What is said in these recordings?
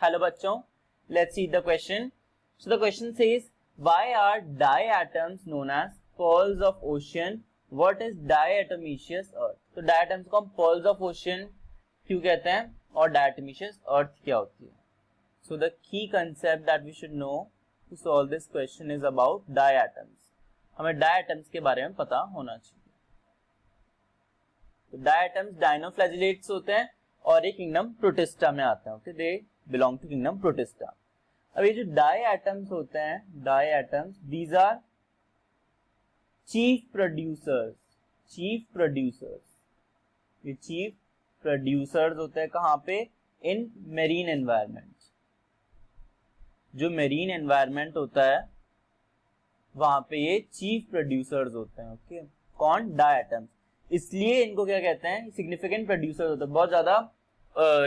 Hello बच्चों, let's see the question. So the question says, why are diatoms known as pearls of ocean? What is diatomaceous earth? तो diatoms को हम pearls of ocean क्यों कहते हैं और diatomaceous earth क्या होती है? So the key concept that we should know to solve this question is about diatoms. हमें diatoms के बारे में पता होना चाहिए. तो diatoms dinoflagellates होते हैं और ये किंगडम प्रोटिस्टा में आते हैं. Okay, they belong to kingdom protista. अब ये जो डायटम्स होते हैं, diatoms, these are chief producers. ये चीफ प्रोड्यूसर्स होते हैं कहाँ पे? In marine environment. जो मेरीन एनवायरनमेंट होता है वहां पे ये चीफ प्रोड्यूसर्स होते हैं. ओके, कौन? डायटम्स. इसलिए इनको क्या कहते हैं? सिग्निफिकेंट प्रोड्यूसर्स होते हैं, बहुत ज्यादा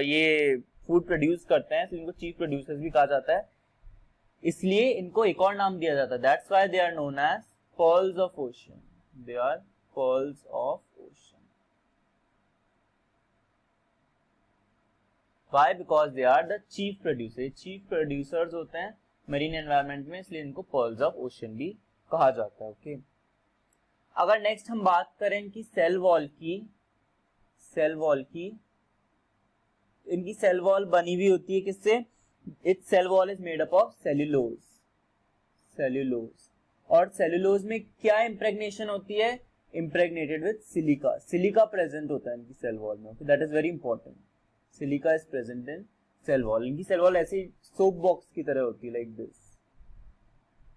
ये फूड प्रोड्यूस करते हैं, तो इनको चीफ प्रोड्यूसर्स भी कहा जाता है. इसलिए इनको एक और नाम दिया जाता है. That's why they are known as pearls of ocean. They are pearls of ocean. Why? Because they are the chief producer. Chief producers होते हैं मरीन एनवायरनमेंट में, इसलिए इनको पर्ल्स ऑफ ओशन भी कहा जाता है. ओके, अगर नेक्स्ट हम बात करें इनकी सेल वॉल की, इनकी सेल वॉल बनी हुई होती है किससे? Its cell wall is made up of cellulose. और सेल्यूलोज में क्या इम्प्रेग्नेशन होती है? Impregnated with silica. Silica present होता है इनकी सेल वॉल में. That is very important. Silica is present in cell wall. इनकी सेल वॉल ऐसी सोप बॉक्स की तरह होती है, like this,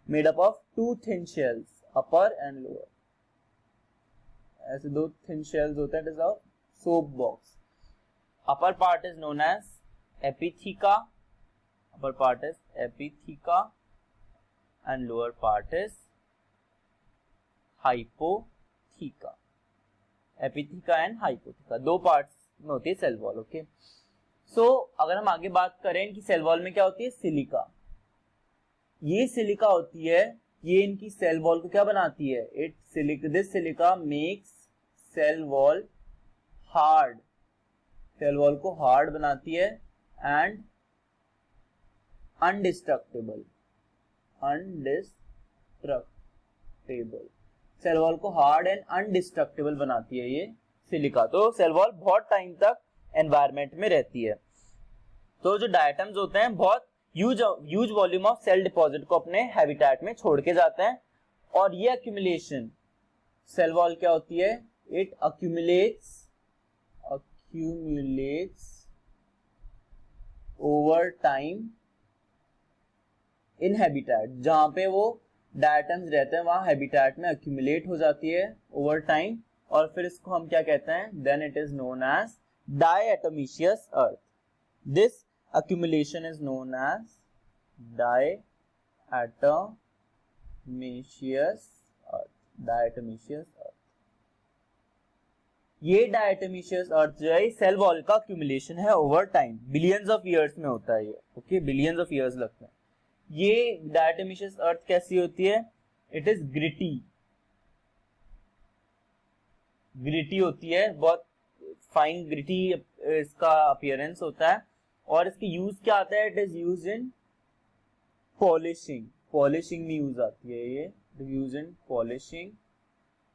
made up of two thin shells, upper and lower. ऐसे दो थिन शेल्स होते हैं. It is a soap box. Upper part is known as epitheca. And lower part is hypotheca. Epitheca and hypotheca दो parts में होती है cell wall. Okay, सो अगर हम आगे बात करें इनकी सेल वॉल में क्या होती है? सिलिका. ये सिलिका होती है, ये इनकी सेल वॉल को क्या बनाती है? This silica makes cell wall hard. Cell wall को हार्ड बनाती है एंड अनडिस्ट्रक्टेबल. सेल वॉल को हार्ड एंड अनडिस्ट्रक्टेबल बनाती है ये सिलिका. तो सेल वॉल बहुत टाइम तक एनवायरनमेंट में रहती है. तो जो डायटम्स होते हैं बहुत huge volume of cell deposit को अपने हैबिटेट में छोड़ के जाते हैं. और ये अक्यूमुलेशन, सेल वॉल क्या होती है? It accumulates over time in habitat. जहां पे वो डायटम्स रहते हैं वहां हैबिटेट में accumulate हो जाती है ओवर टाइम, और फिर इसको हम क्या कहते हैं? then it is known as diatomaceous earth. This accumulation is known as diatomaceous earth. ये डायटोमिशियस अर्थ जो है सेल वॉल का अक्यूमुलेशन है over time. Billions of years में होता है ये. ओके, बिलियंस ऑफ ईयर्स लगते हैं. ये डायटोमिशियस अर्थ कैसी होती है? इट इज ग्रिटी होती है, बहुत फाइन ग्रिटी इसका अपीयरेंस होता है. और इसके यूज क्या आता है? It is use in polishing में यूज आती है ये. Use in polishing.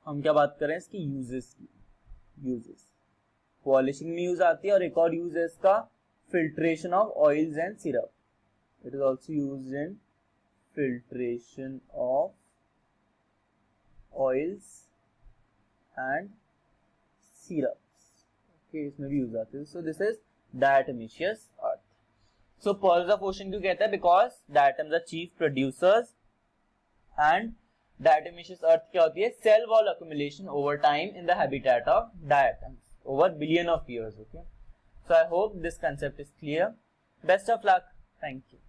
हम क्या बात कर रहे हैं इसकी यूजेस की? पॉलिशिंग में यूज आती है. और एक और यूज है इसका filtration of oils and syrup. It is also use in filtration of oils and syrups. Okay, इसमें भी यूज आती है. So this is diatomaceous earth. So pearls of ocean क्यों कहते हैं? Because diatoms are chief producers and diatomaceous earth क्या होती है? Cell wall accumulation over time in the habitat of diatoms over billion of years. Okay, so I hope this concept is clear. Best of luck. Thank you.